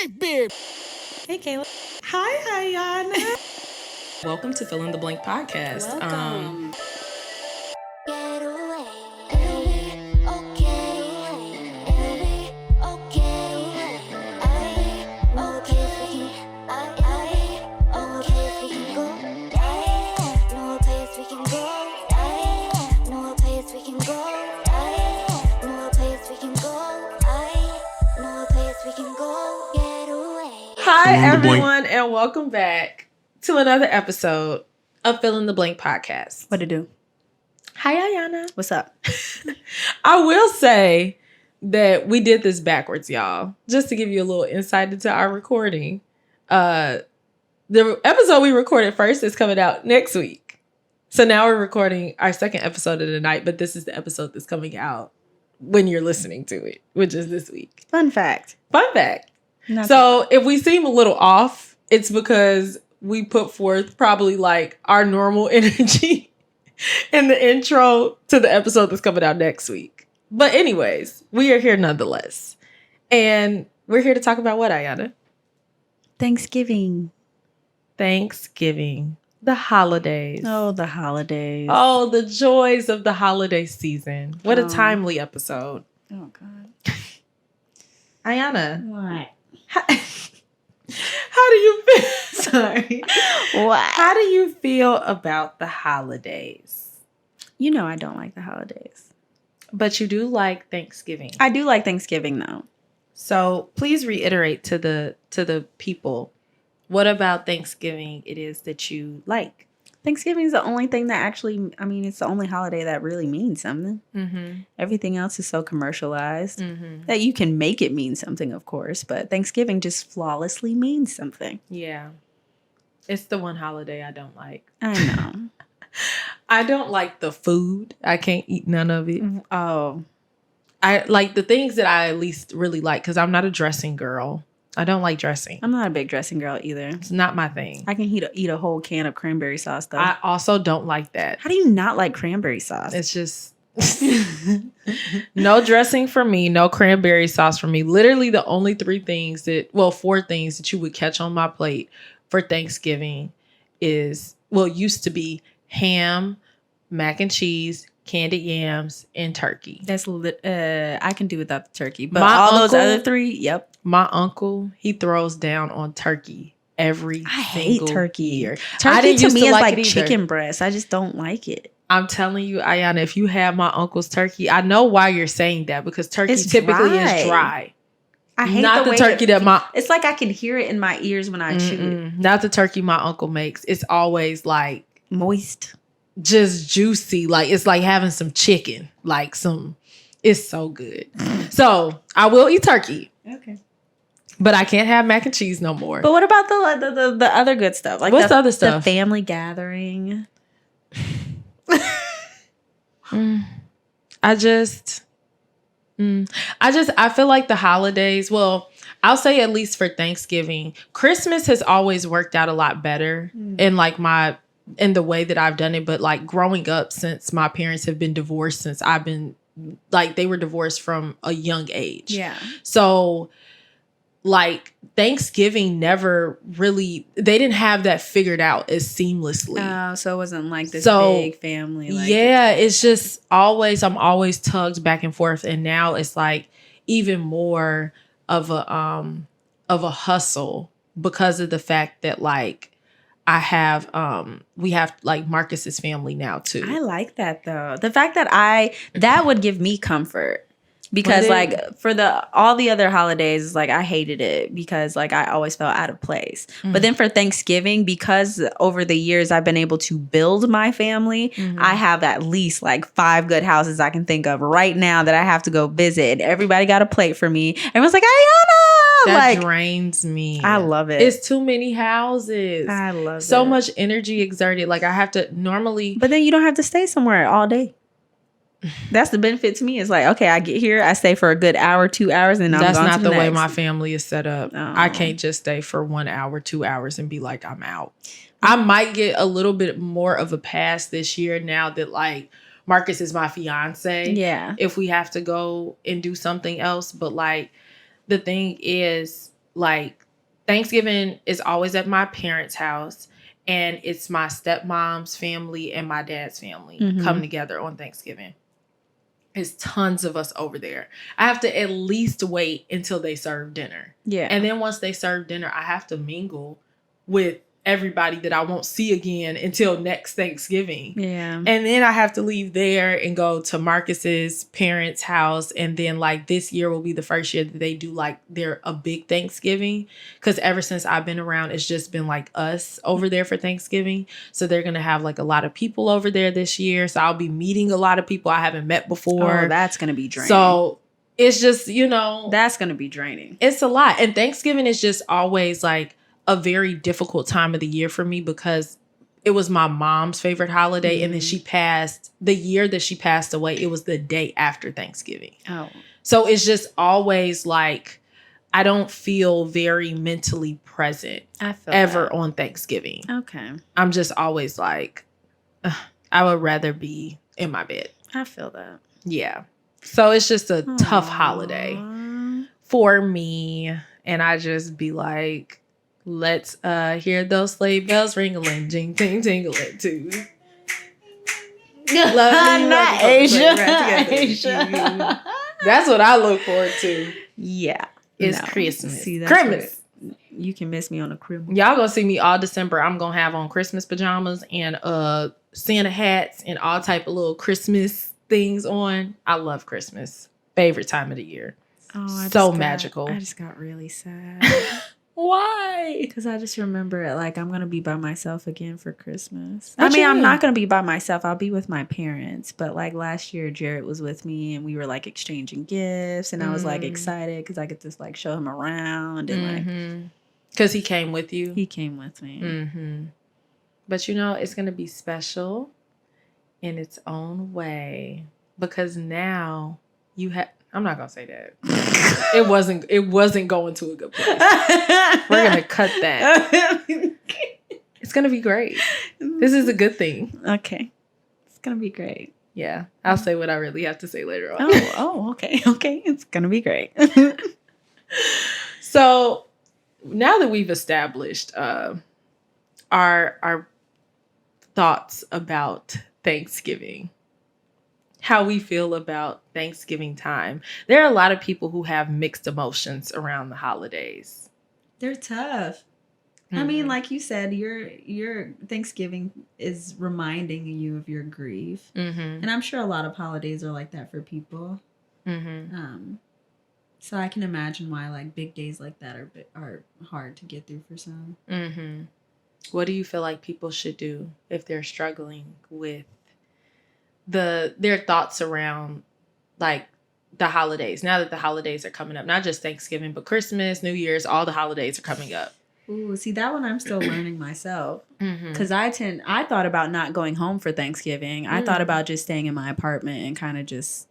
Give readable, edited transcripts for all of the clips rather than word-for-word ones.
big beard. Hey, Kayla. Hi, Iyanna. Welcome to Fill in the Blank podcast. Welcome. Hi, everyone, and welcome back to another episode of Fill in the Blank podcast. What to do? Hi, Iyanna. What's up? I will say that we did this backwards, y'all, just to give you a little insight into our recording. The episode we recorded first is coming out next week. So now we're recording our second episode of the night, but this is the episode that's coming out when you're listening to it, which is this week. Fun fact. So if we seem a little off, it's because we put forth probably like our normal energy in the intro to the episode that's coming out next week. But anyways, we are here nonetheless. And we're here to talk about what, Iyanna? Thanksgiving. The holidays. Oh, the holidays. Oh, the joys of the holiday season. What a timely episode. Oh, God. Iyanna. What? How do you feel? Sorry. What? How do you feel about the holidays? You know I don't like the holidays. But you do like Thanksgiving. I do like Thanksgiving, though. So please reiterate to the people what about Thanksgiving it is that you like. Thanksgiving is the only thing that actually, it's the only holiday that really means something. Mm-hmm. Everything else is so commercialized Mm-hmm. that you can make it mean something, of course. But Thanksgiving just flawlessly means something. Yeah. It's the one holiday I don't like. I know. I don't like the food. I can't eat none of it. Oh. I like the things that I at least really like because I'm not a dressing girl. I don't like dressing. I'm not a big dressing girl either. It's not my thing. I can eat a whole can of cranberry sauce, though. I also don't like that. How do you not like cranberry sauce? It's just no dressing for me, no cranberry sauce for me. Literally the only four things that you would catch on my plate for Thanksgiving used to be ham, mac and cheese, candied yams, and turkey. That's I can do without the turkey, but those other three, yep. My uncle, he throws down on turkey every I single hate turkey. year. Turkey to me is like it chicken breast. I just don't like it. I'm telling you, Iyanna, if you have my uncle's turkey, I know why you're saying that because turkey typically is dry. I hate not the turkey that my. It's like I can hear it in my ears when I chew it. Not the turkey my uncle makes. It's always like moist, just juicy. Like it's like having some chicken. It's so good. So I will eat turkey. Okay. But I can't have mac and cheese no more. But what about the other good stuff? Like what's the other stuff? The family gathering. I feel like the holidays, well, I'll say at least for Thanksgiving, Christmas has always worked out a lot better in the way that I've done it. But like growing up, since my parents have been divorced, since I've been they were divorced from a young age. Yeah. So like Thanksgiving never really, they didn't have that figured out as seamlessly. Oh, so it wasn't like this big family. It's just I'm always tugged back and forth. And now it's like even more of a hustle because of the fact that like we have like Marcus's family now too. I like that though. The fact that would give me comfort. Because like for all the other holidays, like I hated it because like I always felt out of place. Mm-hmm. But then for Thanksgiving, because over the years I've been able to build my family, I have at least like 5 good houses I can think of right now that I have to go visit. And everybody got a plate for me. Everyone's like, Iyanna! That drains me. I love it. It's too many houses. I love it. So much energy exerted. Like I have to normally. But then you don't have to stay somewhere all day. That's the benefit to me. It's like, okay, I get here, I stay for a good hour, 2 hours, and that's I'm gone not to the way next. My family is set up. Oh. I can't just stay for 1 hour, 2 hours and be like, I'm out. I might get a little bit more of a pass this year now that like Marcus is my fiance. Yeah. If we have to go and do something else. But like the thing is, like Thanksgiving is always at my parents' house, and it's my stepmom's family and my dad's family come together on Thanksgiving. There's tons of us over there. I have to at least wait until they serve dinner. Yeah. And then once they serve dinner, I have to mingle with everybody that I won't see again until next Thanksgiving. Yeah. And then I have to leave there and go to Marcus's parents' house. And then like this year will be the first year that they do like a big Thanksgiving. Because ever since I've been around, it's just been like us over there for Thanksgiving. So they're going to have like a lot of people over there this year. So I'll be meeting a lot of people I haven't met before. Oh, that's going to be draining. So it's just, you know. That's going to be draining. It's a lot. And Thanksgiving is just always like a very difficult time of the year for me because it was my mom's favorite holiday. And then the year that she passed away, it was the day after Thanksgiving. Oh. So it's just always like, I don't feel very mentally present on Thanksgiving. Okay. I'm just always like, I would rather be in my bed. I feel that. Yeah. So it's just a tough holiday for me. And I just be like, let's hear those sleigh bells ringling, jing, ting, tingling too. Not Asia. That's what I look forward to. Yeah. It's Christmas. See, Christmas. You can miss me on a Christmas. Y'all gonna see me all December. I'm gonna have on Christmas pajamas and Santa hats and all type of little Christmas things on. I love Christmas. Favorite time of the year. Oh, so magical. I just got really sad. Why? Because I just remember like I'm gonna be by myself again for Christmas. I'm not gonna be by myself. I'll be with my parents. But like last year, Jared was with me and we were like exchanging gifts, and I was like excited because I could just like show him around and like. Because he came with you. He came with me. But you know, it's gonna be special in its own way because now you have. I'm not gonna say that. It wasn't going to a good place. We're gonna cut that. It's gonna be great. This is a good thing. Okay. It's gonna be great. Yeah. I'll say what I really have to say later on. Okay. Okay. It's gonna be great. So now that we've established our thoughts about Thanksgiving, how we feel about Thanksgiving time. There are a lot of people who have mixed emotions around the holidays. They're tough. I mean, like you said, your Thanksgiving is reminding you of your grief. And I'm sure a lot of holidays are like that for people. So I can imagine why like big days like that are hard to get through for some. What do you feel like people should do if they're struggling with their thoughts around like the holidays, now that the holidays are coming up, not just Thanksgiving, but Christmas, New Year's, all the holidays are coming up? Ooh, see, that one I'm still learning myself. Because I thought about not going home for Thanksgiving. I thought about just staying in my apartment and kind of just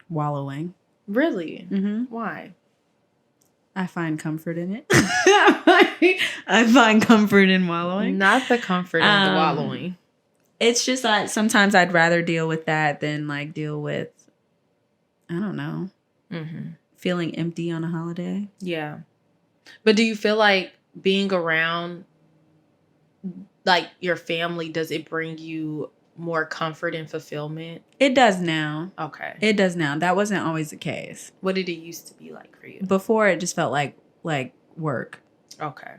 wallowing. Really? Why? I find comfort in it. I find comfort in wallowing. Not the comfort in the wallowing. It's just that sometimes I'd rather deal with that than like deal with, I don't know, feeling empty on a holiday. Yeah. But do you feel like being around like your family, does it bring you more comfort and fulfillment? It does now. Okay. It does now. That wasn't always the case. What did it used to be like for you? Before, it just felt like work. Okay.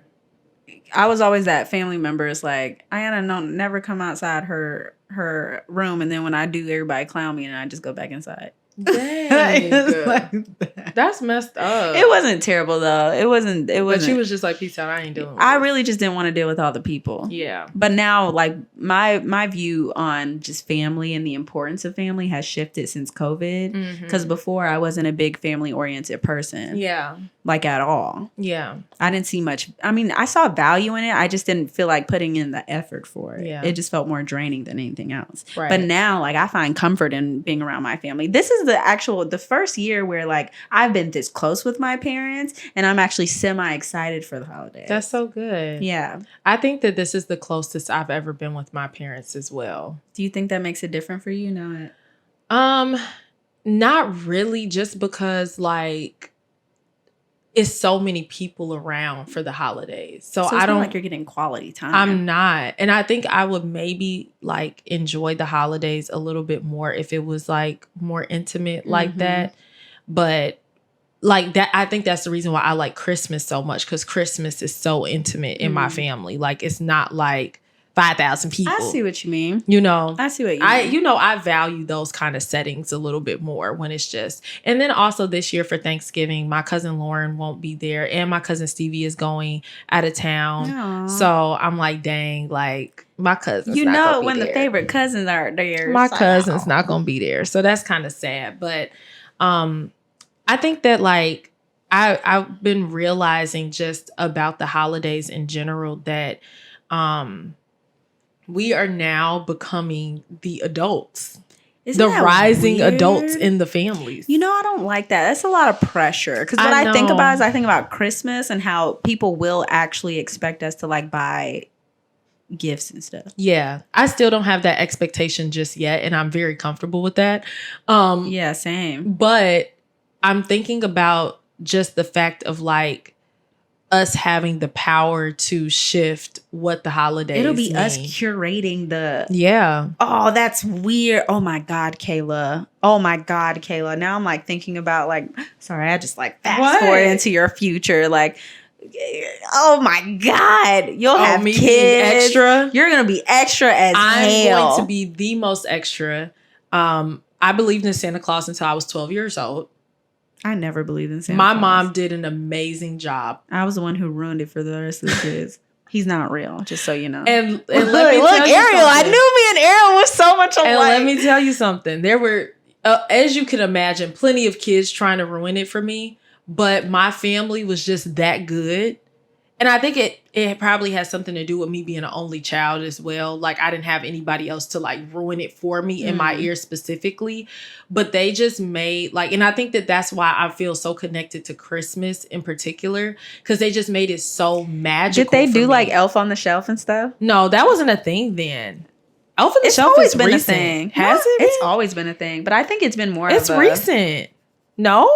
I was always that family member. It's like, Iyanna never come outside her room, and then when I do, everybody clown me, and I just go back inside. Dang. Like that's messed up. It wasn't terrible though. It wasn't. But she was just like, peace out. I ain't dealing with I this. really just didn't want to deal with all the people. Yeah. But now, like my view on just family and the importance of family has shifted since COVID. Because before I wasn't a big family oriented person. Yeah. Like at all. Yeah. I didn't see much. I mean, I saw value in it. I just didn't feel like putting in the effort for it. Yeah. It just felt more draining than anything else. Right. But now, like, I find comfort in being around my family. This is the first year where, like, I've been this close with my parents, and I'm actually semi-excited for the holidays. That's so good. Yeah. I think that this is the closest I've ever been with my parents as well. Do you think that makes it different for you? No. Not really, just because, like, it's so many people around for the holidays. So it's I don't not like you're getting quality time. I'm not. And I think I would maybe like enjoy the holidays a little bit more if it was like more intimate like that. But like that, I think that's the reason why I like Christmas so much, because Christmas is so intimate in my family. Like it's not like 5,000 people. I see what you mean. You know, I see what you mean. I value those kind of settings a little bit more when it's just. And then also this year for Thanksgiving, my cousin Lauren won't be there, and my cousin Stevie is going out of town. Aww. So I'm like, dang, like my cousin's you not know gonna be when there. the favorite cousins are there. My cousin's not gonna be there, so that's kind of sad. But I think that like I've been realizing just about the holidays in general that we are now becoming the adults. Isn't the rising weird? Adults in the families. You know, I don't like that. That's a lot of pressure. Because what I think about is I think about Christmas and how people will actually expect us to like buy gifts and stuff. Yeah. I still don't have that expectation just yet, and I'm very comfortable with that. Yeah, same. But I'm thinking about just the fact of like us having the power to shift what the holidays It'll be mean. us curating the... Yeah. Oh, that's weird. Oh my God, Kayla. Now I'm like thinking about like... Sorry, I just like fast forward into your future. Like, oh my God. You'll have me kids. Being extra. You're going to be extra as I'm hell. going to be the most extra. I believed in Santa Claus until I was 12 years old. I never believed in Santa My Claus. mom did an amazing job. I was the one who ruined it for the rest of the kids. He's not real, just so you know. And let me look, tell you Ariel. I knew me and Ariel was so much alike. And let me tell you something. There were, as you can imagine, plenty of kids trying to ruin it for me. But my family was just that good. And I think it probably has something to do with me being an only child as well. Like I didn't have anybody else to like ruin it for me in my ear specifically. But they just made like, and I think that that's why I feel so connected to Christmas in particular, because they just made it so magical. Did they do like Elf on the Shelf and stuff? No, that wasn't a thing then. Elf on the Shelf always is been recent. a thing. Has it? It's always been a thing, but I think it's been more. It's recent. No.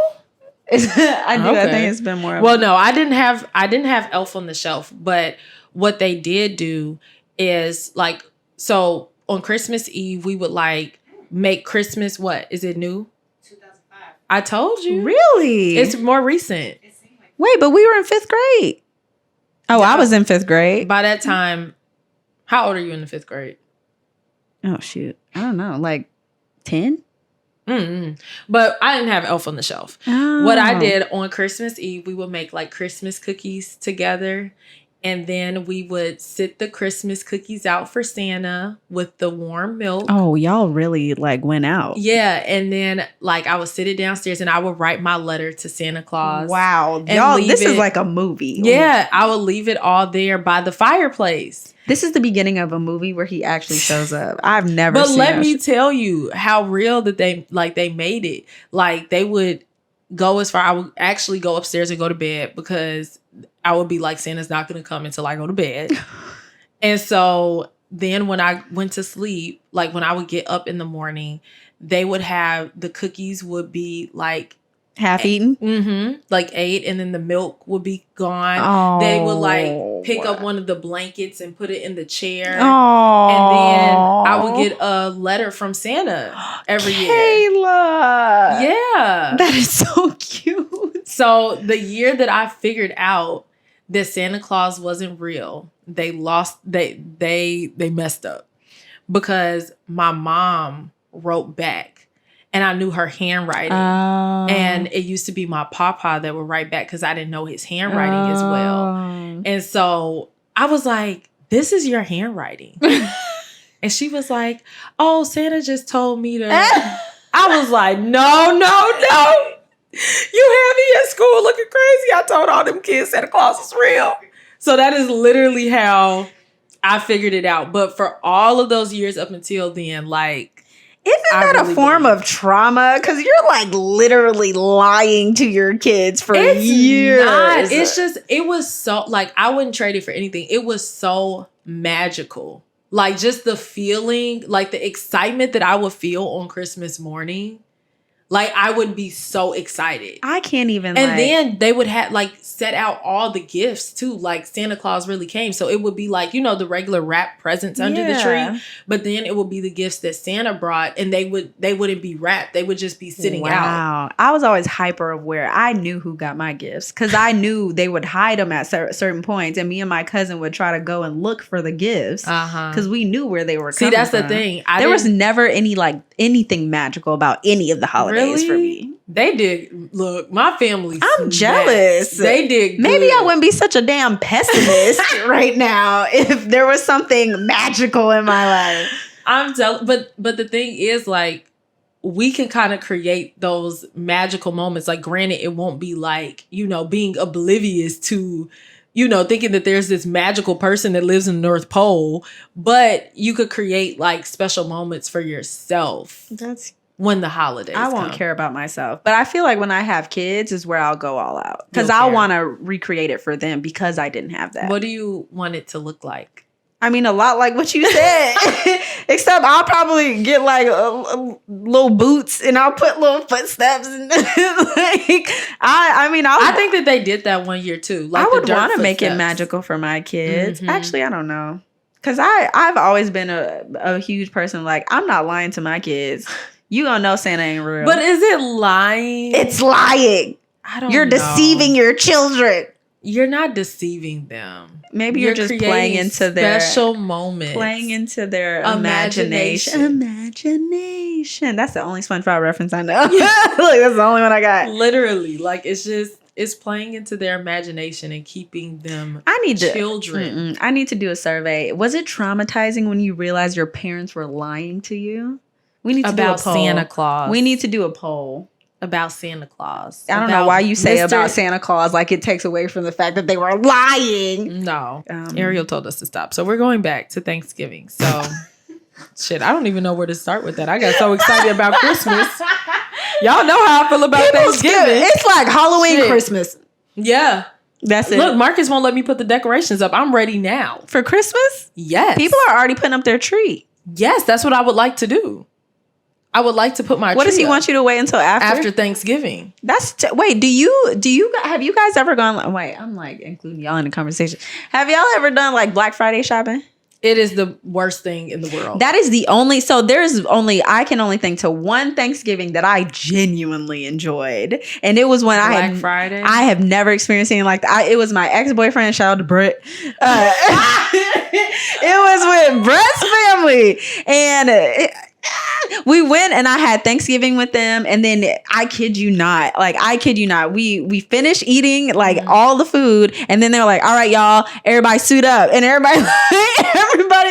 I do. Okay. I think it's been more. Well, no, I didn't have Elf on the Shelf, but what they did do is like, so on Christmas Eve we would like make Christmas. What is it new? 2005. I told you. Really? It's more recent. Wait, but we were in 5th grade. Oh, I was in 5th grade. By that time, how old are you in the 5th grade? Oh shoot, I don't know, like 10. But I didn't have Elf on the Shelf. Oh. What I did on Christmas Eve, we would make like Christmas cookies together. And then we would sit the Christmas cookies out for Santa with the warm milk. Oh, y'all really like went out. Yeah. And then like I would sit it downstairs and I would write my letter to Santa Claus. Wow. Y'all, this is like a movie. Yeah. I would leave it all there by the fireplace. This is the beginning of a movie where he actually shows up. I've never seen But let me tell you how real that they made it. Like they would go as far. I would actually go upstairs and go to bed because I would be like, Santa's not going to come until I go to bed. And so then when I went to sleep, like when I would get up in the morning, they would have the cookies would be like half eaten. Like 8, and then the milk would be gone. Oh, they would like pick up one of the blankets and put it in the chair. Oh, and then I would get a letter from Santa every year. Kayla. Yeah. That is so cute. So the year that I figured out that Santa Claus wasn't real, they messed up because my mom wrote back. And I knew her handwriting. And it used to be my papa that would write back because I didn't know his handwriting as well. And so I was like, this is your handwriting. And she was like, oh, Santa just told me to. I was like, no. You had me at school looking crazy. I told all them kids Santa Claus is real. So that is literally how I figured it out. But for all of those years up until then, like, isn't that really a form of trauma? Because you're like literally lying to your kids for years. Not. It's just, it was so, like, I wouldn't trade it for anything. It was so magical. Like, just the feeling, like the excitement that I would feel on Christmas morning Like, I would be so excited. I can't even. And then they would have like set out all the gifts too. Like Santa Claus really came. So it would be like, you know, the regular wrapped presents under the tree. But then it would be the gifts that Santa brought, and they wouldn't be wrapped. They would just be sitting out. Wow. I was always hyper aware. I knew who got my gifts because I knew they would hide them at certain points. And me and my cousin would try to go and look for the gifts because we knew where they were coming that's from. the thing. There was never anything magical about any of the holidays for me. They did. Look, my family. I'm jealous. They did good. Maybe I wouldn't be such a damn pessimist right now if there was something magical in my life. I'm jealous. But the thing is, like, we can kind of create those magical moments. Like, granted, it won't be like, you know, being oblivious to, you know, thinking that there's this magical person that lives in the North Pole, but you could create like special moments for yourself. That's when the holidays I won't care about myself. But I feel like when I have kids is where I'll go all out. Because I'll want to recreate it for them because I didn't have that. What do you want it to look like? I mean, a lot like what you said. Except I'll probably get like little boots and I'll put little footsteps. And like, I think that they did that one year too. Like, I would want to make it magical for my kids. Mm-hmm. Actually, I don't know. Because I've always been a huge person. Like, I'm not lying to my kids. You gonna know Santa ain't real. But is it lying? It's lying. I don't know. You're deceiving your children. You're not deceiving them. Maybe you're just playing into their special moments. Playing into their imagination. Imagination. That's the only SpongeBob reference I know. Like, that's the only one I got. Literally. Like, it's playing into their imagination and keeping them children. I need to do a survey. Was it traumatizing when you realized your parents were lying to you? We need to do a poll. Santa Claus. We need to do a poll. About Santa Claus. I don't know why you say about Santa Claus like it takes away from the fact that they were lying. No. Ariel told us to stop. So we're going back to Thanksgiving. So, shit, I don't even know where to start with that. I got so excited about Christmas. Y'all know how I feel about Thanksgiving. It's like Halloween, Christmas. Yeah. That's it. Look, Marcus won't let me put the decorations up. I'm ready now. For Christmas? Yes. People are already putting up their tree. Yes, that's what I would like to do. I would like to put my. What does he want you to wait until after Thanksgiving? Wait. Do you have you guys ever gone? Wait, I'm like including y'all in the conversation. Have y'all ever done like Black Friday shopping? It is the worst thing in the world. That is the only. So I can only think to one Thanksgiving that I genuinely enjoyed, and it was when Black Friday. I have never experienced anything like that. It was my ex-boyfriend. Shout out to Britt. It was with Brett's family, and. We went and I had Thanksgiving with them, and then I kid you not, we finished eating like all the food, and then they were like, all right, y'all, everybody suit up, and everybody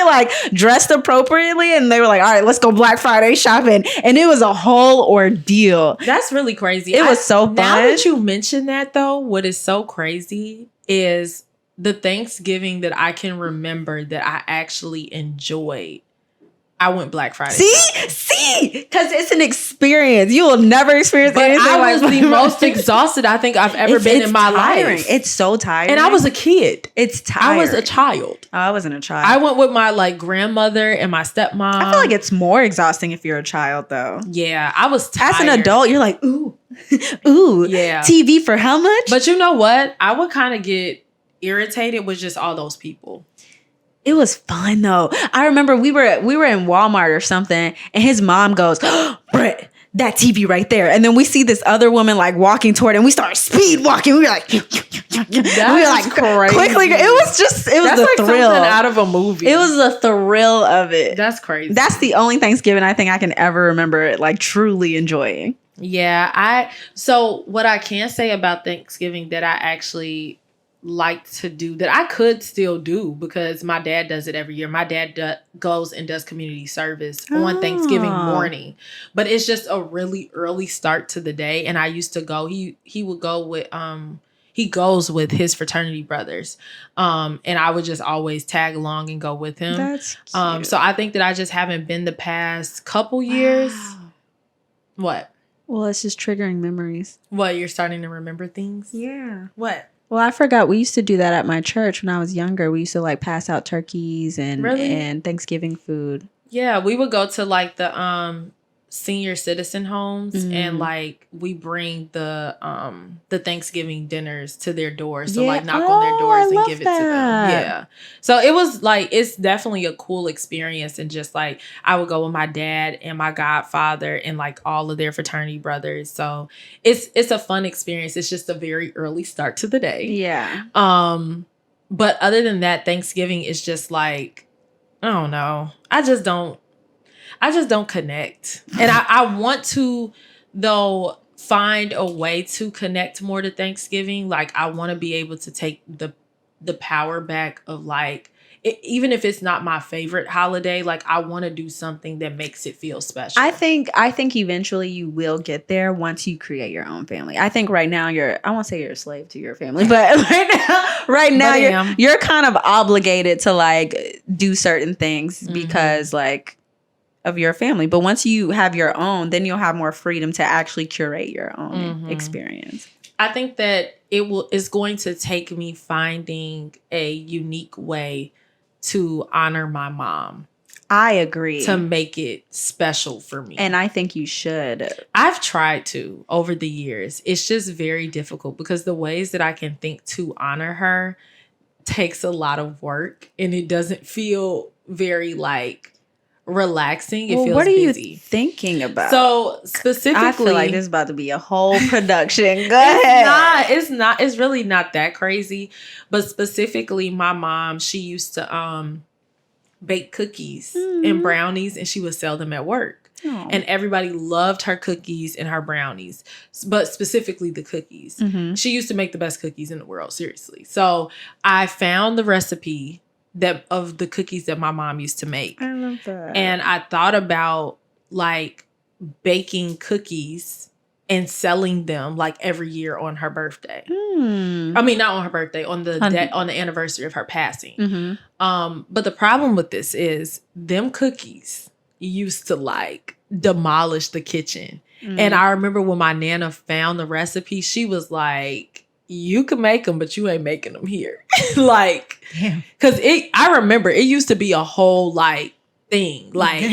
like dressed appropriately, and they were like, all right, let's go Black Friday shopping, and it was a whole ordeal. That's really crazy. It was so fun. Now that you mention that though, what is so crazy is the Thanksgiving that I can remember that I actually enjoyed. I went Black Friday. See, because it's an experience. You will never experience anything. I was the most exhausted I think I've ever been in my life. It's so tiring. And I was a kid. It's tiring. I was a child. Oh, I wasn't a child. I went with my like grandmother and my stepmom. I feel like it's more exhausting if you're a child, though. Yeah, I was tired. As an adult, you're like, ooh, yeah. TV for how much? But you know what? I would kind of get irritated with just all those people. It was fun though. I remember we were in Walmart or something, and his mom goes, oh, Brett, that TV right there. And then we see this other woman like walking toward it, and we start speed walking. We were like, we were like crazy. Quickly. It was That's the like thrill something out of a movie. It was the thrill of it. That's crazy. That's the only Thanksgiving I think I can ever remember like truly enjoying. Yeah, so what I can say about Thanksgiving that I actually like to do, that I could still do because my dad does it every year. My dad goes and does community service on Thanksgiving morning, but it's just a really early start to the day. And I used to go. He would go with he goes with his fraternity brothers, and I would just always tag along and go with him. That's cute. So I think that I just haven't been the past couple years. What? Well, it's just triggering memories. What, you're starting to remember things? Yeah. What? Well, I forgot. We used to do that at my church when I was younger. We used to like pass out turkeys and Thanksgiving food. Yeah, we would go to like the senior citizen homes, and like we bring the Thanksgiving dinners to their doors. So like knock on their doors and give it to them. Yeah. So it was like, it's definitely a cool experience. And just like I would go with my dad and my godfather and like all of their fraternity brothers. So it's a fun experience. It's just a very early start to the day. Yeah. But other than that, Thanksgiving is just like, I don't know. I just don't connect. And I want to, though, find a way to connect more to Thanksgiving. Like, I want to be able to take the power back of like, even if it's not my favorite holiday, like I want to do something that makes it feel special. I think eventually you will get there once you create your own family. I think right now I won't say you're a slave to your family, but right now you're kind of obligated to like do certain things because like of your family. But once you have your own, then you'll have more freedom to actually curate your own experience. I think that it's going to take me finding a unique way to honor my mom. I agree. To make it special for me. And I think you should. I've tried to over the years. It's just very difficult because the ways that I can think to honor her takes a lot of work, and it doesn't feel very like relaxing. It feels what are busy. You thinking about? So specifically, I feel like this is about to be a whole production. Go ahead. It's really not that crazy. But specifically, my mom, she used to bake cookies and brownies, and she would sell them at work. Oh. And everybody loved her cookies and her brownies, but specifically the cookies. She used to make the best cookies in the world, seriously. So I found the recipe of the cookies that my mom used to make. I love that. And I thought about like baking cookies and selling them like every year on her birthday. I mean, not on her birthday, on the anniversary of her passing. But the problem with this is them cookies used to like demolish the kitchen. And I remember when my Nana found the recipe, she was like, you can make them, but you ain't making them here. Like, because I remember it used to be a whole like thing, like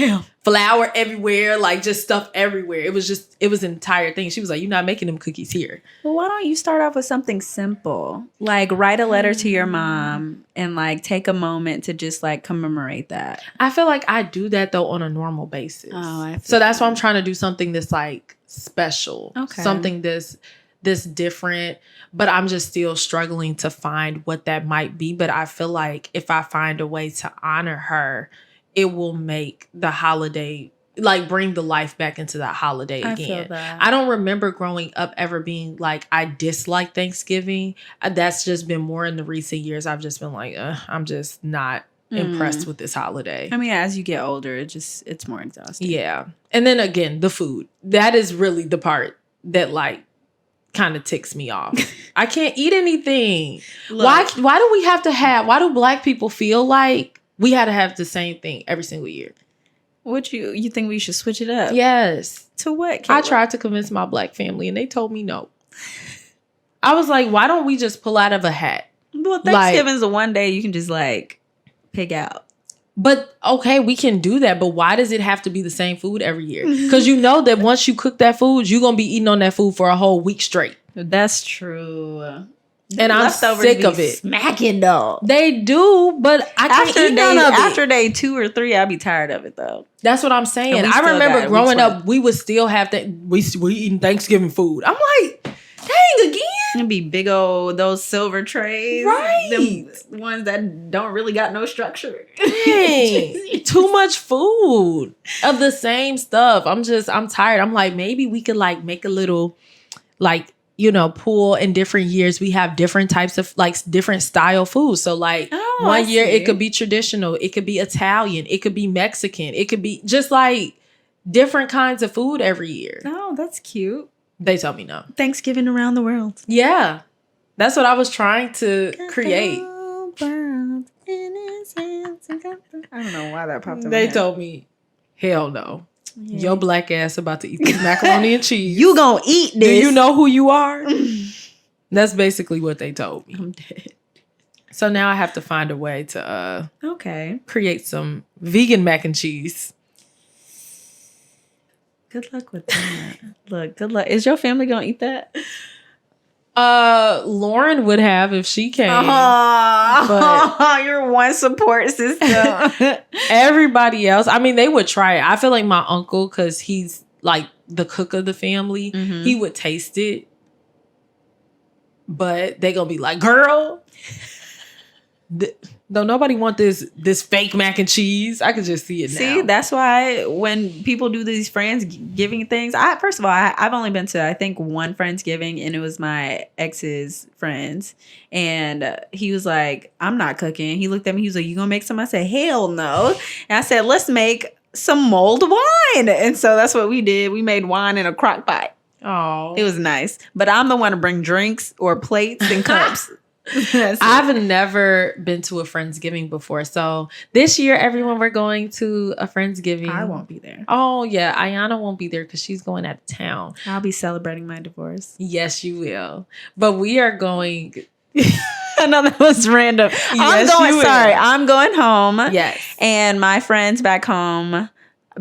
flour everywhere, like just stuff everywhere. It was an entire thing. She was like, you're not making them cookies here. Well, why don't you start off with something simple? Like write a letter to your mom and like take a moment to just like commemorate that. I feel like I do that though on a normal basis. So that's why I'm trying to do something that's like special. Okay. Something that's different, but I'm just still struggling to find what that might be. But I feel like if I find a way to honor her, it will make the holiday, like bring the life back into that holiday again. I feel that. I don't remember growing up ever being like, I dislike Thanksgiving. That's just been more in the recent years. I've just been like, I'm just not impressed with this holiday. I mean, as you get older, it's more exhausting. Yeah. And then again, the food. That is really the part that like kind of ticks me off. I can't eat anything. Look, why do Black people feel like we had to have the same thing every single year? What you think we should switch it up? Yes. To what, Kayla? I tried to convince my Black family and they told me no. I was like, why don't we just pull out of a hat? Well, Thanksgiving's the one day you can just like pick out. But okay, we can do that. But why does it have to be the same food every year? Because you know that once you cook that food, you're going to be eating on that food for a whole week straight. That's true. And I'm sick of it. Smacking though. They do, but I can't eat none of it. After day 2 or 3, I'd be tired of it though. That's what I'm saying. I remember growing up, we would still have that. We eating Thanksgiving food. I'm like, dang, again. It'd be big old those silver trays, right? Them ones that don't really got no structure. Dang, too much food of the same stuff. I'm tired. I'm like, maybe we could like make a little, like, you know, pool in different years. We have different types of like different style food. So like one year it could be traditional, it could be Italian, it could be Mexican, it could be just like different kinds of food every year. Oh, that's cute. They told me no. Thanksgiving around the world. Yeah. That's what I was trying to create. I don't know why that popped in my They head. told me, hell no. Yeah. Your Black ass about to eat this macaroni and cheese. You gonna eat this. Do you know who you are? That's basically what they told me. I'm dead. So now I have to find a way to create some vegan mac and cheese. Good luck with that. Look, good luck. Is your family gonna eat that? Lauren would have if she came. But your one support system. Everybody else, I mean, they would try it. I feel like my uncle, because he's like the cook of the family, he would taste it. But they gonna be like, girl, don't nobody want this fake mac and cheese. I could just see it now. See, that's why when people do these Friendsgiving things, first of all, I've only been to, I think, one Friendsgiving, and it was my ex's friends. And he was like, I'm not cooking. He looked at me, he was like, you gonna make some? I said, hell no. And I said, let's make some mulled wine. And so that's what we did. We made wine in a crock pot. Oh, it was nice. But I'm the one to bring drinks or plates and cups. I've never been to a Friendsgiving before. So this year, everyone, we're going to a Friendsgiving. I won't be there. Oh, yeah. Iyanna won't be there because she's going out of town. I'll be celebrating my divorce. Yes, you will. But we are going... I know that was random. Yes, I'm going home. Yes. And my friends back home,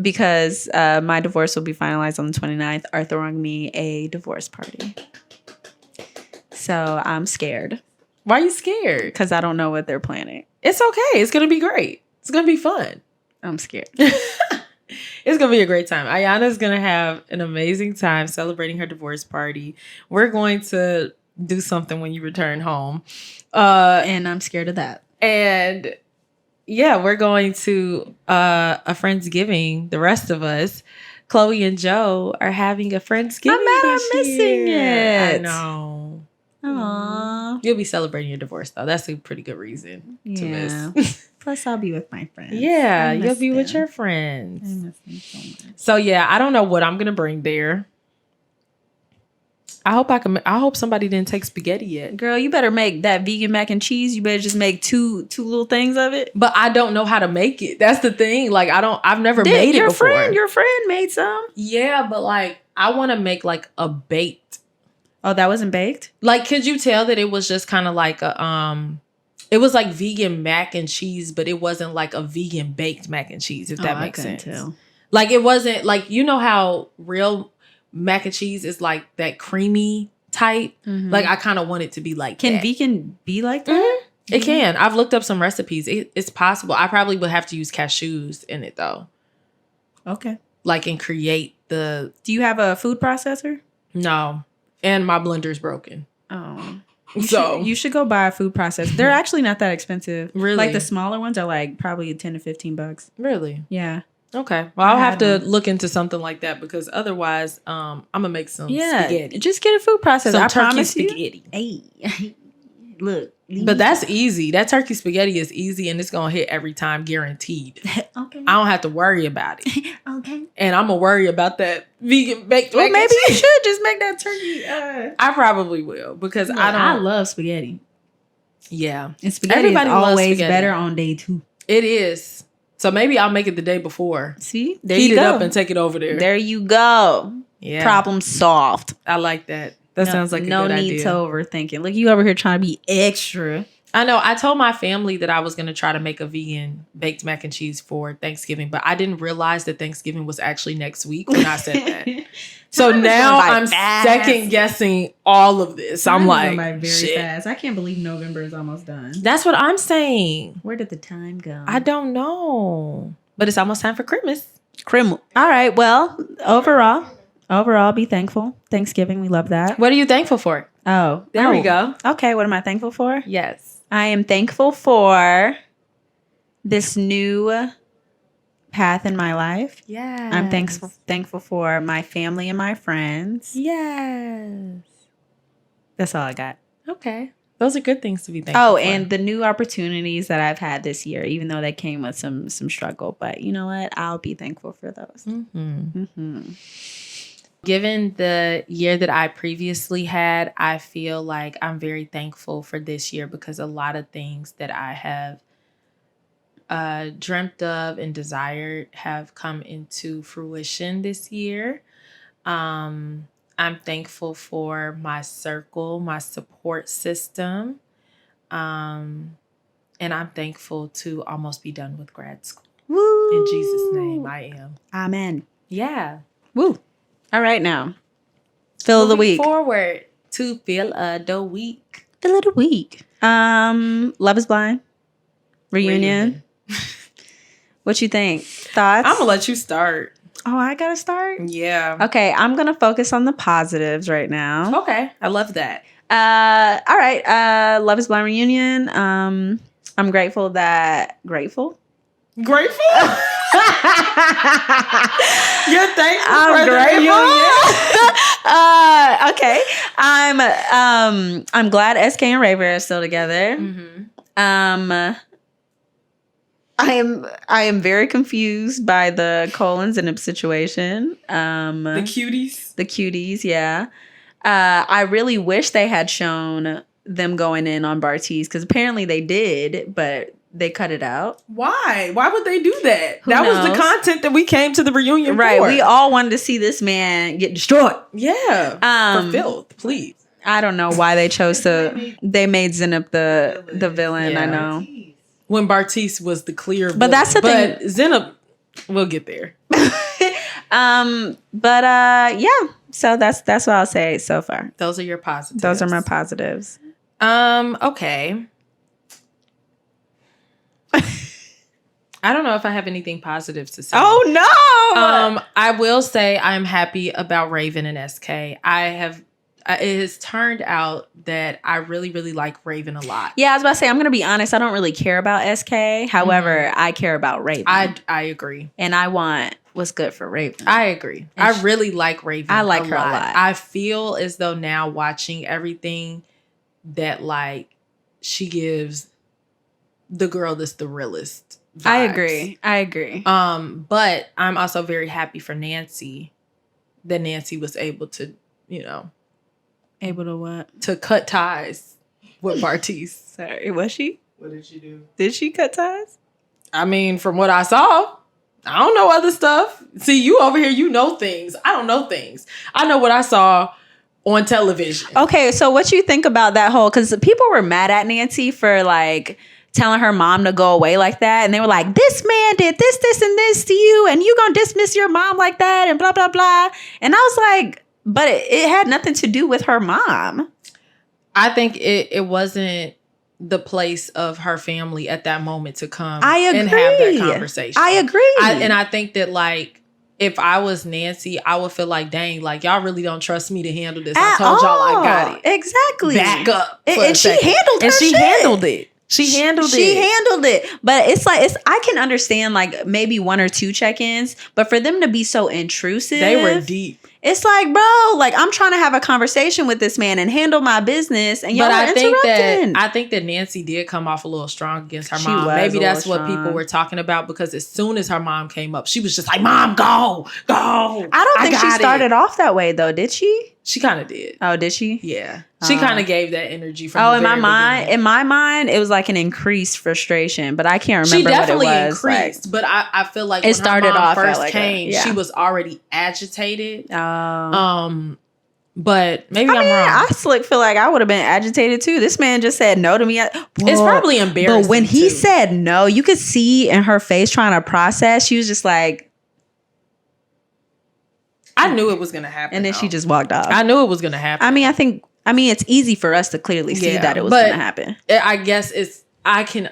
because my divorce will be finalized on the 29th, are throwing me a divorce party. So I'm scared. Why are you scared? Because I don't know what they're planning. It's okay. It's going to be great. It's going to be fun. I'm scared. It's going to be a great time. Iyanna's going to have an amazing time celebrating her divorce party. We're going to do something when you return home. And I'm scared of that. And yeah, we're going to a Friendsgiving. The rest of us, Chloe and Joe, are having a Friendsgiving. I'm mad I'm missing it. I know. Aww. You'll be celebrating your divorce, though. That's a pretty good reason to miss. Plus, I'll be with my friends. Yeah, you'll be with your friends. I miss them so much. So yeah, I don't know what I'm gonna bring there. I hope somebody didn't take spaghetti yet. Girl, you better make that vegan mac and cheese. You better just make two little things of it. But I don't know how to make it. That's the thing. Like I've never made it before. Your friend made some. Yeah, but like I want to make like a baked. Oh, that wasn't baked? Like, could you tell that it was just kind of like it was like vegan mac and cheese, but it wasn't like a vegan baked mac and cheese, if that makes sense. Tell. Like it wasn't like, you know how real mac and cheese is like that creamy type. Mm-hmm. Like I kind of want it to be like Can that. vegan be like that? Mm-hmm. It can. I've looked up some recipes. It's possible. I probably would have to use cashews in it though. Okay. Like and create the... Do you have a food processor? No. And my blender's broken. Oh. You should go buy a food processor. They're actually not that expensive. Really? Like the smaller ones are like probably $10 to $15. Really? Yeah. Okay. Well, I'll have to look into something like that because otherwise, I'm gonna make some spaghetti. Just get a food processor. Some I turkey promise spaghetti. Hey, look. But that's easy. That turkey spaghetti is easy, and it's gonna hit every time, guaranteed. Okay. I don't have to worry about it. Okay. And I'm gonna worry about that vegan baked. Well, maybe you should just make that turkey. I probably will because I love spaghetti. Yeah, and spaghetti is always better on day 2. It is. So maybe I'll make it the day before. See? Heat it up and take it over there. There you go. Yeah. Problem solved. I like that. That sounds like a good idea. No need to overthink it. Look, you over here trying to be extra. I know. I told my family that I was going to try to make a vegan baked mac and cheese for Thanksgiving, but I didn't realize that Thanksgiving was actually next week when I said that. So now I'm second guessing all of this. I'm like, very shit. fast. I can't believe November is almost done. That's what I'm saying. Where did the time go? I don't know. But it's almost time for Christmas. All right. Well, overall, be thankful. Thanksgiving, we love that. What are you thankful for? Oh, there we go. Okay, what am I thankful for? Yes. I am thankful for this new path in my life. Yeah. I'm thankful for my family and my friends. Yes. That's all I got. Okay. Those are good things to be thankful for. And the new opportunities that I've had this year, even though they came with some struggle. But you know what? I'll be thankful for those. Mm-hmm. Mm-hmm. Given the year that I previously had, I feel like I'm very thankful for this year because a lot of things that I have dreamt of and desired have come into fruition this year. I'm thankful for my circle, my support system. And I'm thankful to almost be done with grad school. Woo! In Jesus' name, I am. Amen. Yeah. Woo. All right, now. Feel of the week. Forward to feel the week. Feel of the week. Love is Blind. Reunion. What you think? Thoughts? I'm gonna let you start. Oh, I gotta start? Yeah. Okay, I'm gonna focus on the positives right now. Okay. I love that. All right. Love is Blind reunion. I'm grateful that Grateful? You're thankful I'm for grateful. the reunion? Okay. I'm glad SK and Raver are still together. Mm-hmm. I am very confused by the Cole and Zenip situation. The cuties. The cuties, yeah. I really wish they had shown them going in on Bartiz, because apparently they did, but they cut it out. Why? Why would they do that? Who that knows? was the content that we came to the reunion Right. for. We all wanted to see this man get destroyed. Yeah. For filth, please. I don't know why they chose to. They made Zenip the villain. Yeah. I know. When Bartiz was the clear villain. But that's the thing. But Zenip, we'll get there. Yeah. So that's what I'll say so far. Those are your positives. Those are my positives. Okay. I don't know if I have anything positive to say. Oh no! I will say I'm happy about Raven and SK. It has turned out that I really, really like Raven a lot. Yeah, I was about to say, I'm going to be honest. I don't really care about SK. However, I care about Raven. I agree. And I want what's good for Raven. I agree. I really like Raven. I like her a lot. I feel as though now watching everything that like she gives the girl that's the realest vibes. I agree. But I'm also very happy for Nancy that Nancy was able to, Able to what? to cut ties with Bartiz. Sorry, was she? What did she do? Did she cut ties? I mean, from what I saw, I don't know other stuff. See, you over here, you know things. I don't know things. I know what I saw on television. Okay, so what you think about that whole, because people were mad at Nancy for like telling her mom to go away like that, and they were like, this man did this and this to you, and you gonna dismiss your mom like that, and blah blah blah. And I was like, but it had nothing to do with her mom. I think it wasn't the place of her family at that moment to come agree. and have that conversation. I agree. And I think that like, if I was Nancy, I would feel like, dang, like y'all really don't trust me to handle this. I told y'all I got it. Exactly. Back up. And she handled her and she shit. handled it. She handled it. But it's like, I can understand like maybe 1 or 2 check-ins, but for them to be so intrusive. They were deep. It's like, bro, like I'm trying to have a conversation with this man and handle my business, and y'all are interrupting. I think that Nancy did come off a little strong against her She mom. was Maybe a that's little what people strong. were talking about, because as soon as her mom came up, she was just like, "Mom, go." I don't think she started off that way though, did she? She kind of did. Oh, did she? Yeah, she kind of gave that energy from. Oh, the in my very mind, beginning. in my mind, it was like an increased frustration, but I can't remember. She definitely what it was. increased, but I feel like It when started her mom off first like came, yeah. she was already agitated. Oh. But maybe I'm wrong. I slick feel like I would have been agitated too. This man just said no to me. It's probably embarrassing. But when he too. said no, you could see in her face trying to process. She was just like, I knew it was gonna happen, and then she just walked off. I knew it was gonna happen. I mean, it's easy for us to clearly see that it was going to happen. I guess I can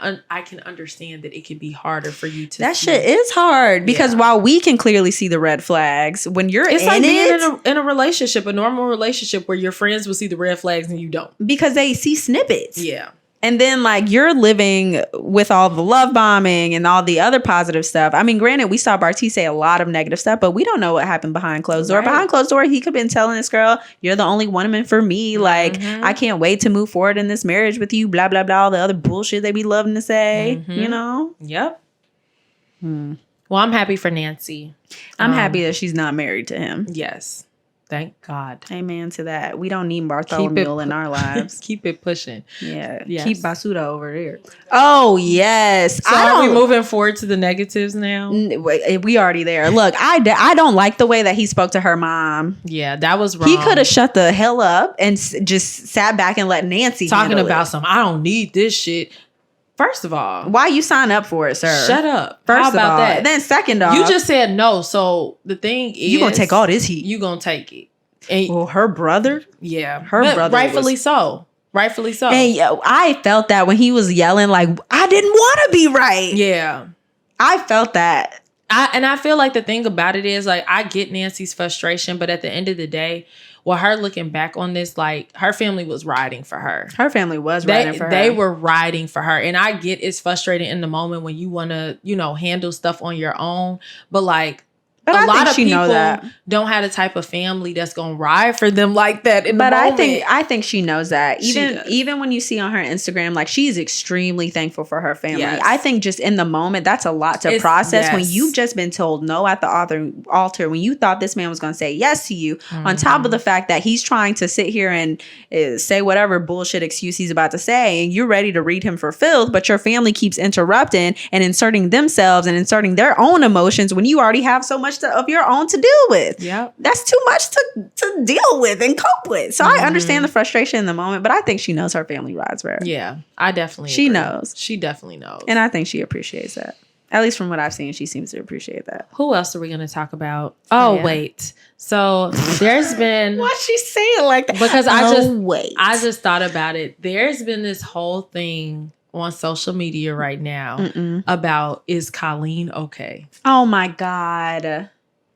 understand that it can be harder for you to. That see. shit is hard because Yeah. while we can clearly see the red flags, when you're It's in like being it, in a relationship, a normal relationship where your friends will see the red flags and you don't. because they see snippets. Yeah. And then like you're living with all the love bombing and all the other positive stuff. I mean, granted, we saw Bartiz say a lot of negative stuff, but we don't know what happened behind closed door. Right. Behind closed door, he could have been telling this girl, you're the only woman for me. Like, I can't wait to move forward in this marriage with you, blah, blah, blah. All the other bullshit they be loving to say, you know? Yep. Well, I'm happy for Nancy. I'm happy that she's not married to him. Yes. Thank God. Amen to that. We don't need Bartholomew in our lives. Keep it pushing. Yeah. Yes. Keep Basuda over there. Oh, yes. So are we moving forward to the negatives now? We already there. Look, I don't like the way that he spoke to her mom. Yeah, that was wrong. He could have shut the hell up and just sat back and let Nancy talking handle about it. some, I don't need this shit. First of all, why you sign up for it, sir? Shut up. First How about of all, that? then second off, you just said no. So the thing is, you gonna take all this heat. You gonna take it. And, well, her brother, her brother, rightfully so. Rightfully so. And I felt that when he was yelling, like, I didn't want to be right. Yeah, I felt that. I feel like the thing about it is, like, I get Nancy's frustration, but at the end of the day, well, her looking back on this, like, her family was riding for her. Her family was riding for her. They were riding for her. And I get it's frustrating in the moment when you want to, handle stuff on your own. But, like, a lot of people don't have the type of family that's gonna ride for them like that. But I think she knows that. Even when you see on her Instagram, like, she's extremely thankful for her family. Yes. I think just in the moment, that's a lot to process when you've just been told no at the altar. When you thought this man was gonna say yes to you, on top of the fact that he's trying to sit here and say whatever bullshit excuse he's about to say, and you're ready to read him for filth, but your family keeps interrupting and inserting themselves and inserting their own emotions when you already have so much of your own to deal with. Yeah, that's too much to deal with and cope with. So I understand the frustration in the moment, but I think she knows her family rides for her. Yeah, I definitely she agree. knows. She definitely knows, and I think she appreciates that. At least from what I've seen, she seems to appreciate that. Who else are we going to talk about? Oh, wait. So there's been why she saying like that? Because I just thought about it. There's been this whole thing on social media right now about, is Colleen okay? Oh my God.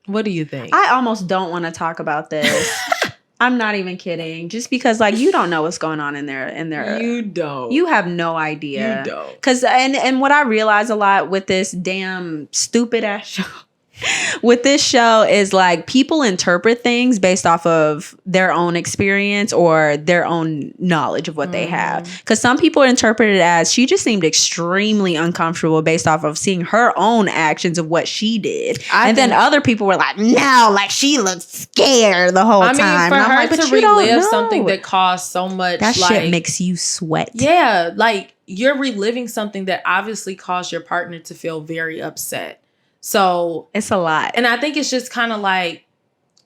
What do you think? I almost don't want to talk about this. I'm not even kidding. Just because, like, you don't know what's going on in there. You don't. You have no idea. You don't. Because, and what I realize a lot with this damn stupid ass show, with this show is, like, people interpret things based off of their own experience or their own knowledge of what they have. Because some people interpret it as she just seemed extremely uncomfortable based off of seeing her own actions of what she did. And then other people were like, no, like, she looked scared the whole time. I mean, for her to relive something that caused so much, that shit makes you sweat. Yeah, like, you're reliving something that obviously caused your partner to feel very upset. So it's a lot. And I think it's just kind of like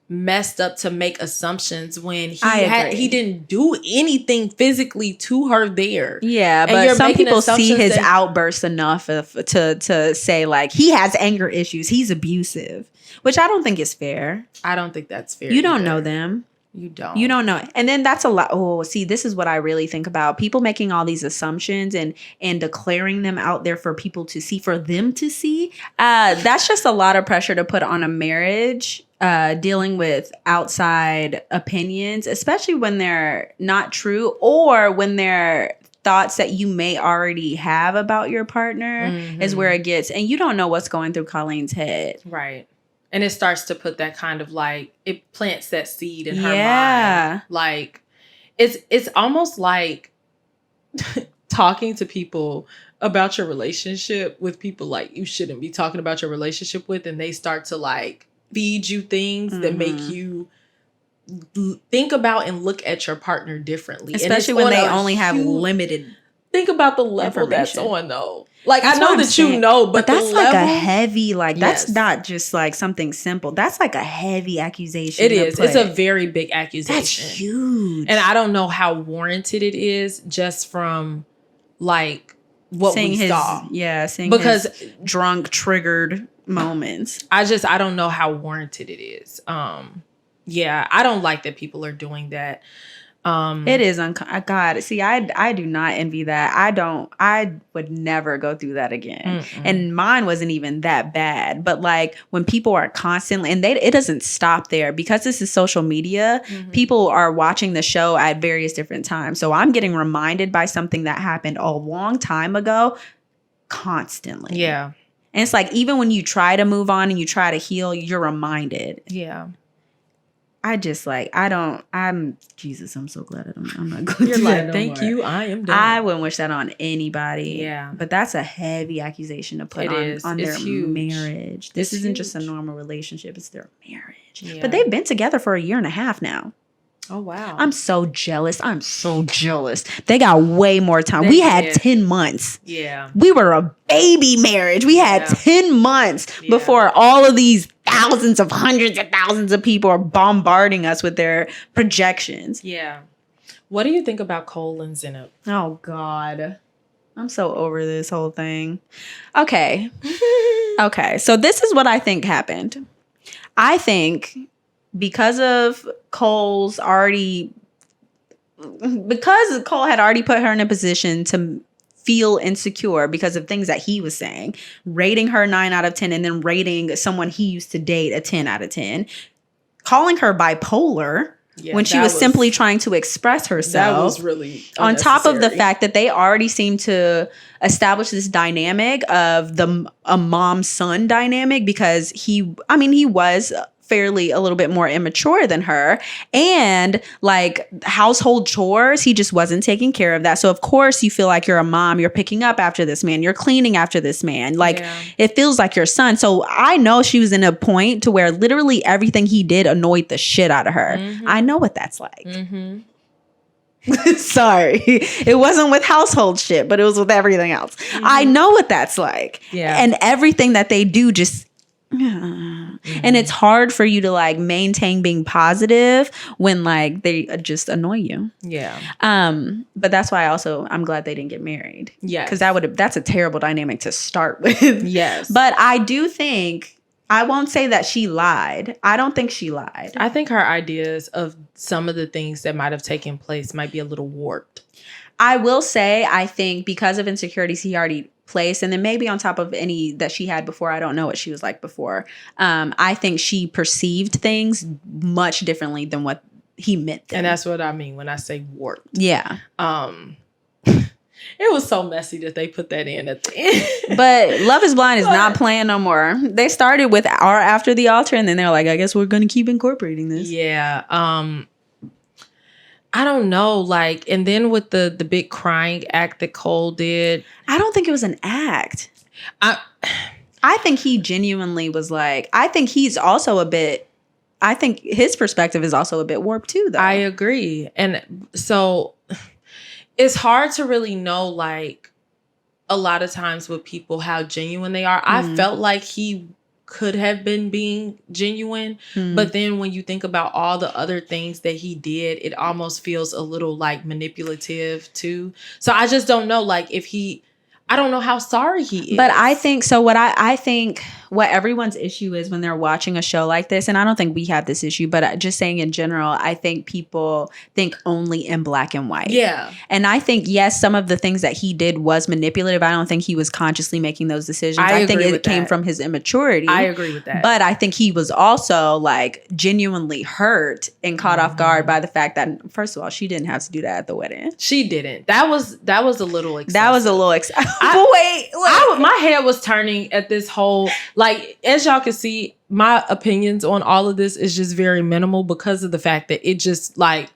messed up to make assumptions when he didn't do anything physically to her there. Yeah, but some people see his outbursts enough to say, like, he has anger issues. He's abusive, which I don't think is fair. I don't think that's fair. You don't know them. You don't know. And then that's a lot. Oh, see, this is what I really think about. People making all these assumptions and declaring them out there for people to see, for them to see. That's just a lot of pressure to put on a marriage, dealing with outside opinions, especially when they're not true or when they're thoughts that you may already have about your partner is where it gets. And you don't know what's going through Colleen's head. Right. And it starts to put that kind of, like, it plants that seed in her mind. Like, it's almost like talking to people about your relationship with people, like, you shouldn't be talking about your relationship with, and they start to, like, feed you things that make you think about and look at your partner differently. Especially when they only have limited. Think about the level that's on, though. Like, I know that you know, but that's like a heavy, like, that's not just like something simple. That's like a heavy accusation. It is. It's a very big accusation. That's huge. And I don't know how warranted it is just from, like, what we saw. Yeah, seeing his drunk, triggered moments. I don't know how warranted it is. Yeah, I don't like that people are doing that. It is God. See, I do not envy that. I would never go through that again. And mine wasn't even that bad. But, like, when people are constantly, and it doesn't stop there because this is social media. People are watching the show at various different times. So I'm getting reminded by something that happened a long time ago constantly. Yeah. And it's like, even when you try to move on and you try to heal, you're reminded. Yeah. Jesus, I'm so glad I'm not going to like, thank you, I am done. I wouldn't wish that on anybody. Yeah. But that's a heavy accusation to put on their marriage. This isn't just a normal relationship, it's their marriage. Yeah. But they've been together for 1.5 years now. Oh, wow. I'm so jealous. They got way more time. We had 10 months. Yeah. We were a baby marriage. We had 10 months before all of these thousands of hundreds of thousands of people are bombarding us with their projections. Yeah. What do you think about Cole and Zenab? Oh, God. I'm so over this whole thing. Okay. Okay. So this is what I think happened. I think because Cole had already put her in a position to feel insecure because of things that he was saying, rating her 9 out of 10 and then rating someone he used to date a 10 out of 10, calling her bipolar when she was simply trying to express herself. That was really on top of the fact that they already seemed to establish this dynamic of a mom-son dynamic because he was fairly a little bit more immature than her, and like household chores, he just wasn't taking care of that. So of course you feel like you're a mom, you're picking up after this man, you're cleaning after this man, like it feels like your son. So I know she was in a point to where literally everything he did annoyed the shit out of her. I know what that's like. Sorry, it wasn't with household shit, but it was with everything else. I know what that's like. And everything that they do just and it's hard for you to like maintain being positive when like they just annoy you. But that's why I'm glad they didn't get married. Because that's a terrible dynamic to start with. But I do think, I won't say that she lied. I don't think she lied. I think her ideas of some of the things that might have taken place might be a little warped. I will say, I think because of insecurities he already placed, and then maybe on top of any that she had before, I don't know what she was like before. I think she perceived things much differently than what he meant them. And that's what I mean when I say warped. Yeah. It was so messy that they put that in at the end. But Love is Blind is not playing no more. They started with after the altar, and then they're like, I guess we're going to keep incorporating this. Yeah. I don't know, like, and then with the big crying act that Cole did. I don't think it was an act. I think he genuinely was like, I think his perspective is also a bit warped too, though. I agree. And so it's hard to really know, like, a lot of times with people, how genuine they are. I felt like he could have been being genuine, but then when you think about all the other things that he did, it almost feels a little like manipulative too. So I just don't know, like, if I don't know how sorry he is. But I think so. I think what everyone's issue is when they're watching a show like this, and I don't think we have this issue, but just saying in general, I think people think only in black and white. Yeah. And I think, yes, some of the things that he did was manipulative. I don't think he was consciously making those decisions. I think it came from his immaturity. I agree with that. But I think he was also like genuinely hurt and caught off guard by the fact that, first of all, she didn't have to do that at the wedding. She didn't. That was a little excessive. That was a little excessive. Wait. My head was turning at this whole, like, as y'all can see, my opinions on all of this is just very minimal because of the fact that it just, like,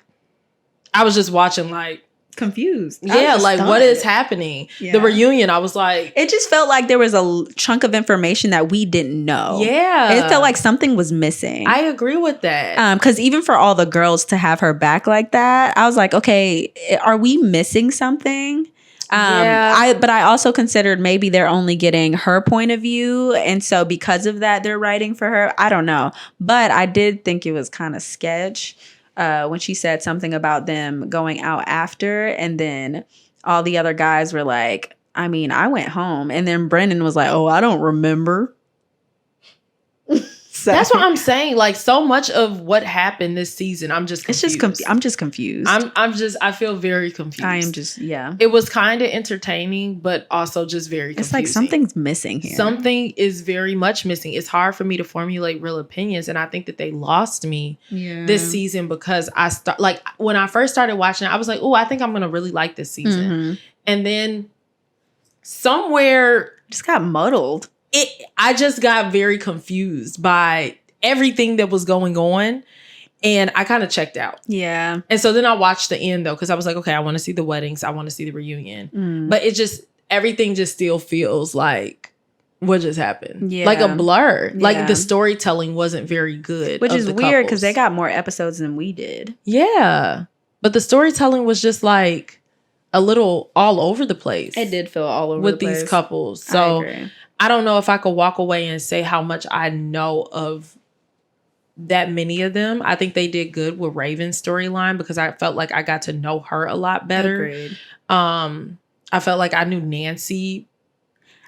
I was just watching, like, confused. Yeah, like, what is happening? Yeah. The reunion, I was like, it just felt like there was a chunk of information that we didn't know. Yeah. It felt like something was missing. I agree with that. Because even for all the girls to have her back like that, I was like, okay, are we missing something? But I also considered maybe they're only getting her point of view. And so because of that, they're writing for her. I don't know. But I did think it was kind of sketch when she said something about them going out after. And then all the other guys were like, I mean, I went home. And then Brendan was like, oh, I don't remember. So. That's what I'm saying. Like, so much of what happened this season, I'm just confused. I'm just confused. I feel very confused. I am just, yeah. It was kind of entertaining, but also just very confusing. It's like something's missing here. Something is very much missing. It's hard for me to formulate real opinions, and I think that they lost me this season because when I first started watching it, I was like, oh, I think I'm going to really like this season. Mm-hmm. And then somewhere just got muddled. I just got very confused by everything that was going on, and I kind of checked out. Yeah. And so then I watched the end, though, because I was like, okay, I want to see the weddings. I want to see the reunion. But everything just still feels like what just happened. Yeah. Like a blur. Yeah. Like the storytelling wasn't very good. Which is weird because they got more episodes than we did. Yeah. But the storytelling was just like a little all over the place. It did feel all over with the place. These couples. So I don't know if I could walk away and say how much I know of that many of them. I think they did good with Raven's storyline because I felt like I got to know her a lot better. Agreed. I felt like I knew Nancy.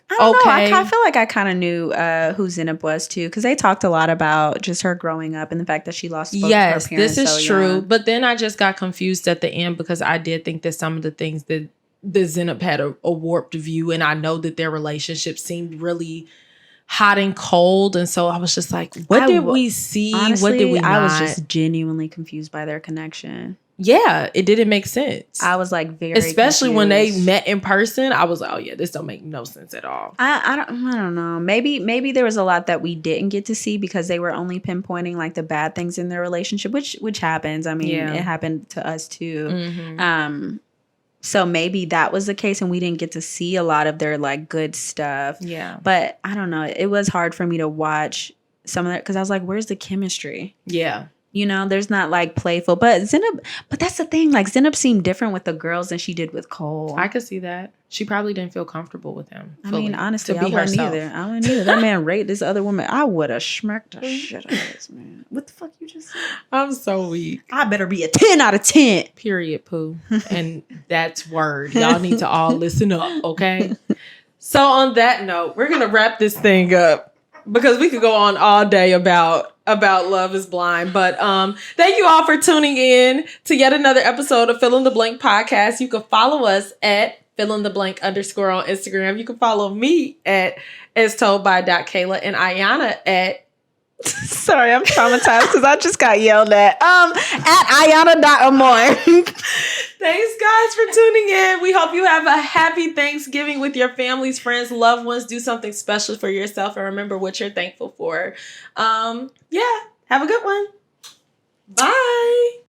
I don't know. I feel like I kind of knew who Zenab was too, because they talked a lot about just her growing up and the fact that she lost both of her parents. Yes, this is true. Young. But then I just got confused at the end because I did think that some of the things that Zenab had a warped view, and I know that their relationship seemed really hot and cold, and so I was just like, what did we see? Honestly, what did we not? I was just genuinely confused by their connection. Yeah, it didn't make sense. I was like very especially confused. When they met in person. I was like, oh yeah, this don't make no sense at all. I don't know. Maybe there was a lot that we didn't get to see because they were only pinpointing like the bad things in their relationship, which happens. I mean, it happened to us too. Mm-hmm. So maybe that was the case, and we didn't get to see a lot of their like good stuff. Yeah, but I don't know. It was hard for me to watch some of that because I was like, where's the chemistry? Yeah. You know, there's not like playful, but that's the thing. Like Zenab seemed different with the girls than she did with Cole. I could see that. She probably didn't feel comfortable with him. I mean, honestly, I wouldn't either. That man raped this other woman. I would have smacked the shit out of this man. What the fuck you just said? I'm so weak. I better be a 10 out of 10. Period, poo. And that's word. Y'all need to all listen up, okay? So on that note, we're gonna wrap this thing up because we could go on all day about Love is Blind. But thank you all for tuning in to yet another episode of Fill in the Blank podcast. You can follow us at feelintheblank_ on Instagram. You can follow me at astoldby.kayla and Iyanna at sorry, I'm traumatized because I just got yelled at Iyanna.amore. Thanks guys for tuning in. We hope you have a happy Thanksgiving with your families, friends, loved ones. Do something special for yourself and remember what you're thankful for. Yeah, have a good one. Bye.